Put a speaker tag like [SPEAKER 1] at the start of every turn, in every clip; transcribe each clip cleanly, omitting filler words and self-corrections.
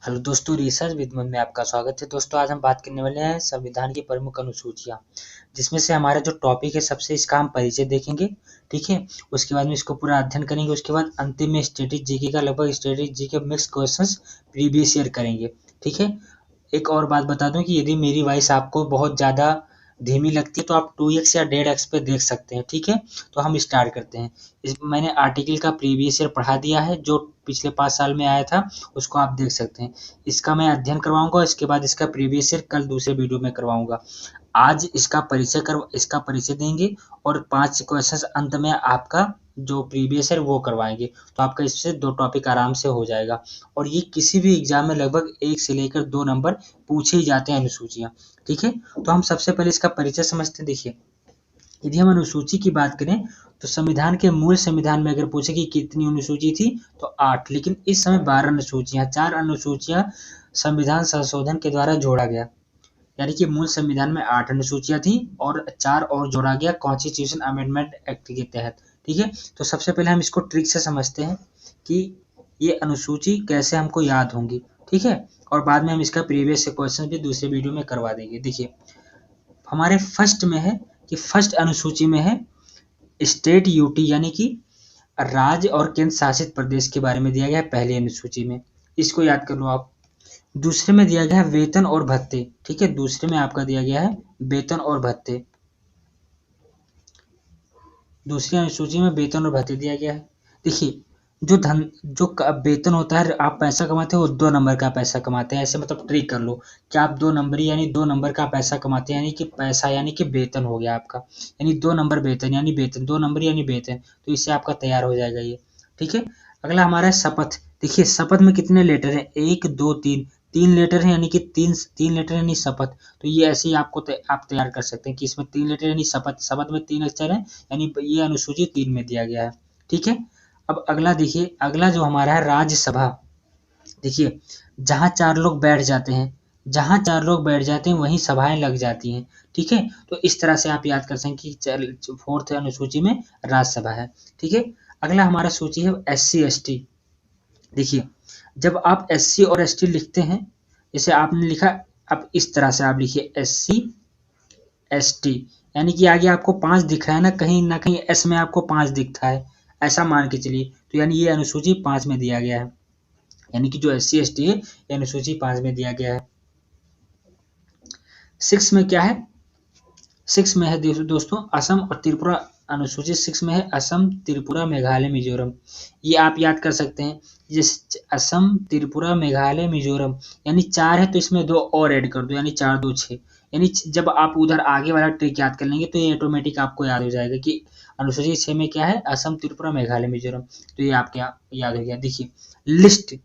[SPEAKER 1] Hello दोस्तों, research with मन में आपका स्वागत है। दोस्तों, आज हम बात करने वाले हैं संविधान की प्रमुख अनुसूचियां, जिसमें से हमारा जो टॉपिक है सबसे इसका हम परिचय देखेंगे। ठीक है, उसके बाद में इसको पूरा अध्ययन करेंगे। उसके बाद अंतिम में स्टैटिक जीके का लगभग static GK mix questions previous year करेंगे। ठीक है, एक और बात बता दूं कि यदि मेरी वॉइस आपको बहुत ज़्यादा धीमी लगती है तो आप 2x या 1.5x पे देख सकते हैं। ठीक है, तो हम स्टार्ट करते हैं। मैंने आर्टिकल का प्रीवियस ईयर पढ़ा दिया है, जो पिछले 5 साल में आया था उसको आप देख सकते हैं। इसका मैं अध्ययन करवाऊंगा, इसके बाद इसका प्रीवियस ईयर कल दूसरे वीडियो में करवाऊंगा। आज इसका परिचय देंगे और 5 क्वेश्चंस अंत में आपका जो प्रीवियस है वो करवाएंगे, तो आपका इससे 2 टॉपिक आराम से हो जाएगा। और ये किसी भी एग्जाम में लगभग 1 से लेकर 2 नंबर पूछे ही जाते हैं अनुसूचियां। ठीक है, तो हम सबसे पहले इसका परिचय समझते हैं। देखिए, यदि हम अनुसूची की बात करें तो मूल संविधान में अगर पूछे कि कितनी अनुसूची थी तो 8, लेकिन इस समय 12 अनुसूचियां, 4 अनुसूचियां संविधान संशोधन के द्वारा जोड़ा गया। यानी कि मूल संविधान में 8 अनुसूचियां थी और 4 और जोड़ा गया कॉन्स्टिट्यूशन अमेंडमेंट एक्ट के तहत। ठीक है, तो सबसे पहले हम इसको ट्रिक से समझते हैं कि ये अनुसूची कैसे हमको याद होंगी। ठीक है, और बाद में हम इसका प्रीवियस क्वेश्चन भी दूसरे वीडियो में करवा देंगे। देखिए, हमारे फर्स्ट अनुसूची में है स्टेट यूटी, यानी कि राज्य और केंद्र शासित प्रदेश के बारे में दिया गया है पहली अनुसूची में। इसको याद कर लो आप। दूसरे में दिया गया है वेतन और भत्ते। ठीक है, दूसरे में आपका दिया गया है वेतन और भत्ते। दूसरी अनुसूची में वेतन और भत्ते दिया गया है। देखिए, जो वेतन होता है, आप पैसा कमाते हो, 2 नंबर का पैसा कमाते हैं। ऐसे मतलब ट्रिक कर लो कि आप 2 नंबरी यानी 2 नंबर का पैसा कमाते हैं, यानी कि पैसा यानी कि वेतन हो गया आपका, यानी 2 नंबर वेतन यानी वेतन, 2 नंबर यानी वेतन। तो इससे आपका तैयार हो जाएगा ये। ठीक है, अगला हमारा है शपथ। देखिए, शपथ में कितने लेटर हैं? 1 2 3, 3 लेटर हैं, यानी कि 3 लेटर यानी शपथ। तो ये ऐसे ही आप तैयार कर सकते हैं कि इसमें 3 लेटर यानी शपथ, शपथ में 3 अक्षर हैं, यानी ये अनुसूची 3 में दिया गया है। ठीक है, अब अगला देखिए, अगला जो हमारा है राज्यसभा। देखिए, जहाँ 4 लोग बैठ जाते हैं, वहीं सभाएं लग जाती हैं। ठीक है, तो इस तरह से आप याद कर सकते हैं कि 4th अनुसूची में राज्यसभा है। ठीक है, अगला हमारा सूची है SC ST। देखिए, जब आप SC और ST लिखते हैं, जैसे आपने लिखा, अब इस तरह से आप लिखिए SC ST, यानी कि आगे आपको 5 दिख रहा है ना कहीं S में आपको 5 दिखता है, ऐसा मान के चलिए। तो यानी ये अनुसूची 5 में दिया गया है, यानी कि जो SC ST है ये अनुसूची 5 में दिया गया है। 6 में क्या है? 6 में है दोस्तों असम और त्रिपुरा। अनुसूची 6 में है असम, त्रिपुरा, मेघालय, मिजोरम। ये आप याद कर सकते हैं, जैसे असम, त्रिपुरा, मेघालय, मिजोरम, यानी 4 है तो इसमें 2 और ऐड कर दो, यानी 4 2 6। यानी जब आप उधर आगे वाला ट्रिक याद कर लेंगे तो ये ऑटोमेटिक आपको याद हो जाएगा कि अनुसूची 6 में क्या है, असम, त्रिपुरा, मेघालय, मिजोरम। तो ये आपके याद हो गया। देखिए, लिस्ट,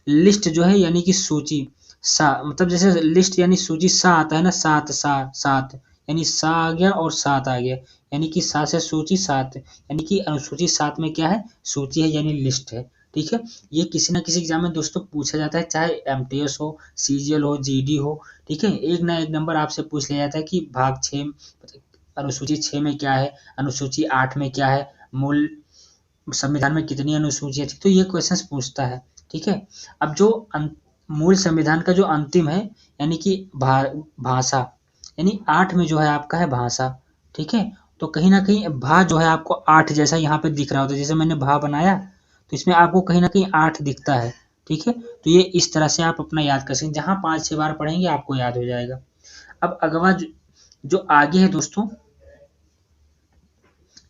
[SPEAKER 1] लिस्ट जो है यानी कि सूची, सा मतलब जैसे लिस्ट यानी सूची, सा आता है ना, सात, यानी सा आ गया और 7 आ गया, यानी कि 7 से सूची 7, यानी कि अनुसूची 7 में क्या है, सूची है यानी लिस्ट है। ठीक है, ये किसी ना किसी एग्जाम में दोस्तों पूछा जाता है, चाहे MTS हो, CGL हो, GD हो। ठीक है, एक ना एक नंबर आपसे पूछ लिया जाता है कि भाग 6, अनुसूची 6 में क्या है, अनुसूची 8 में क्या है, मूल संविधान में कितनी अनुसूचियां थी, तो ये क्वेश्चंस पूछता है। ठीक है, अब जो मूल संविधान का जो अंतिम है, यानी कि भाषा, यानी 8 में जो है आपका है भाषा। ठीक है, तो कहीं ना कहीं भा जो है आपको 8 जैसा यहाँ पे दिख रहा होता है, जैसे मैंने भा बनाया तो इसमें आपको कहीं ना कहीं 8 दिखता है। ठीक है, तो ये इस तरह से आप अपना याद कर सकते हैं, जहाँ 5-6 बार पढ़ेंगे आपको याद हो जाएगा। अब अगवा जो आगे है दोस्तों,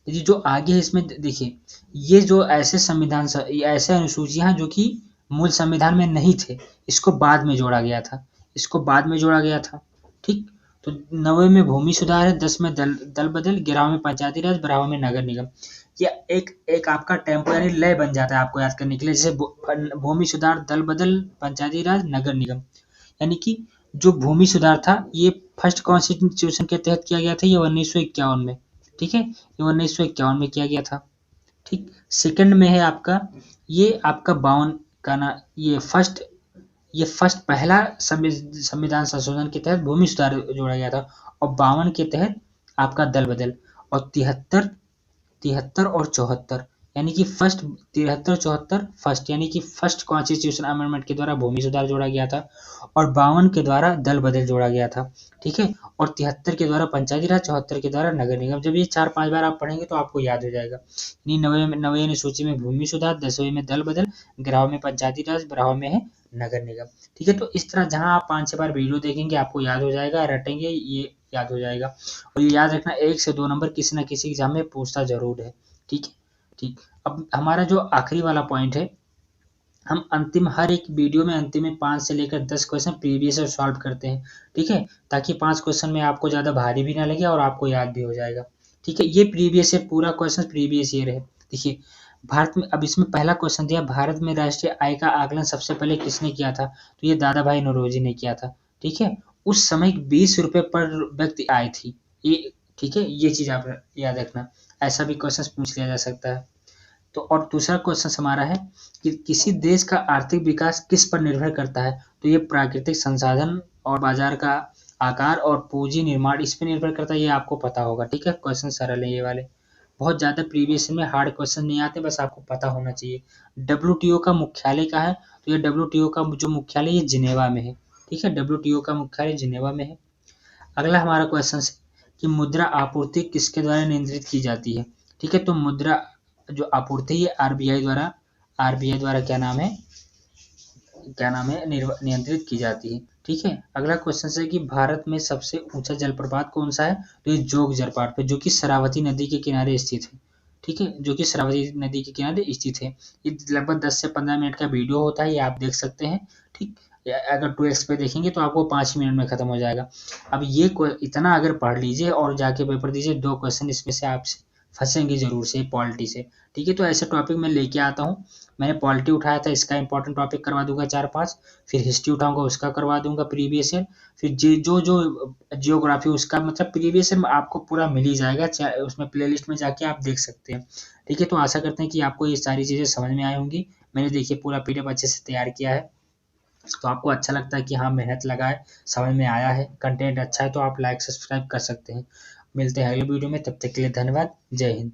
[SPEAKER 1] ये जो आगे है इसमें देखिए, ये जो ऐसे अनुसूचियां जो कि मूल संविधान में नहीं थे, इसको बाद में जोड़ा गया था। ठीक, तो 9वें में भूमि सुधार है, 10 में दल बदल, 11वें में पंचायती राज, 12वें में नगर निगम। ये एक आपका टेम्पो यानी लय बन जाता है आपको याद करने के लिए, जैसे भूमि सुधार, दल बदल, पंचायती राज, नगर निगम। यानी कि जो भूमि सुधार था ये फर्स्ट कॉन्स्टिट्यूशन के तहत किया गया था, ये 1951 में। ठीक है, ये 1951 में किया गया था। ठीक, सेकंड में है आपका, ये आपका 52 का ना, ये फर्स्ट पहला संविधान संशोधन के तहत भूमि सुधार जोड़ा गया था, और 52 के तहत आपका दल बदल, और 73 और 74, यानी कि फर्स्ट 73-74 फर्स्ट यानी कि फर्स्ट कॉन्स्टिट्यूशन अमेंडमेंट के द्वारा भूमि सुधार जोड़ा गया था, और 52 के द्वारा दल बदल जोड़ा गया था, ठीक है, और 73 के द्वारा पंचायती राज, 74 के द्वारा नगर निगम। जब ये 4-5 बार आप पढ़ेंगे तो आपको याद हो जाएगा। यानी 90वें अनुसूची में भूमि सुधार, 10वें में दल बदल, 11वें में पंचायती राज, 12वें में है नगर निगम, ठीक है। तो इस तरह जहां आप 5-6 बार वीडियो देखेंगे आपको याद हो जाएगा, रटेंगे ये याद हो जाएगा। और ये याद रखना 1 से 2 नंबर किसी न किसी एग्जाम में पूछता जरूर है, ठीक है। ठीक, अब हमारा जो आखिरी वाला पॉइंट है, हम अंतिम हर एक वीडियो में अंतिम में 5 से लेकर 10 क्वेश्चन प्रीवियस ईयर सॉल्व करते हैं, ठीक है, ताकि 5 क्वेश्चन में आपको ज़्यादा भारी भी ना लगे और आपको याद भी हो जाएगा, ठीक है। ये प्रीवियस ईयर पूरा क्वेश्चन प्रीवियस ईयर है। देखिए भारत में, अब इसमें पहला क्वेश्चन दिया, भारत में राष्ट्रीय आय का आकलन सबसे पहले किसने किया था? तो ये दादा भाई नौरोजी ने किया था, ठीक है। उस समय 20 रुपये पर व्यक्ति आय थी, ये ठीक है, ये चीज़ आप याद रखना। ऐसा भी क्वेश्चन पूछ लिया जा सकता है। तो और दूसरा क्वेश्चन हमारा है कि किसी देश का आर्थिक विकास किस पर निर्भर करता है? तो ये प्राकृतिक संसाधन और बाजार का आकार और पूंजी निर्माण इस पर निर्भर करता है, ये आपको पता होगा, ठीक है। क्वेश्चन सरल है ये वाले, बहुत ज़्यादा प्रीवियस में हार्ड क्वेश्चन नहीं आते, बस आपको पता होना चाहिए। WTO का मुख्यालय कहाँ है? तो ये WTO का जो मुख्यालय ये जिनेवा में है, ठीक है। WTO का मुख्यालय जिनेवा में है। अगला हमारा क्वेश्चन है कि मुद्रा आपूर्ति किसके द्वारा नियंत्रित की जाती है? ठीक है, तो मुद्रा जो आपूर्ति है आरबीआई द्वारा क्या नाम है नियंत्रित की जाती है, ठीक है। अगला क्वेश्चन है कि भारत में सबसे ऊंचा जलप्रपात कौन सा है? तो ये जोग जलप्रपात जो कि शरावती नदी के किनारे स्थित है, ठीक है, जो कि शरावती नदी के किनारे स्थित है। ये लगभग 10 से 15 मिनट का वीडियो होता है, ये आप देख सकते हैं, ठीक। अगर 2x पे देखेंगे तो आपको 5 मिनट में खत्म हो जाएगा। अब ये इतना अगर पढ़ लीजिए और जाके पेपर दीजिए, 2 क्वेश्चन इसमें से आपसे फंसेंगे जरूर से पॉलिटी से, ठीक है। तो ऐसे टॉपिक मैं लेके आता हूँ। मैंने पॉलिटी उठाया था, इसका इंपॉर्टेंट टॉपिक करवा दूंगा 4-5, फिर हिस्ट्री उठाऊंगा उसका करवा दूंगा प्रीवियस ईयर, फिर जो जो जियोग्राफी उसका मतलब प्रीवियस ईयर में आपको पूरा मिल ही जाएगा, उसमें प्लेलिस्ट में जाके आप देख सकते हैं, ठीक है। तो आशा करते हैं कि आपको ये सारी चीज़ें समझ में आई होंगी। मैंने देखिए पूरा PDF अच्छे से तैयार किया है, तो आपको अच्छा लगता है कि हाँ मेहनत लगा है, समझ में आया है, कंटेंट अच्छा है, तो आप लाइक सब्सक्राइब कर सकते हैं। मिलते हैं अगले वीडियो में, तब तक के लिए धन्यवाद। जय हिंद।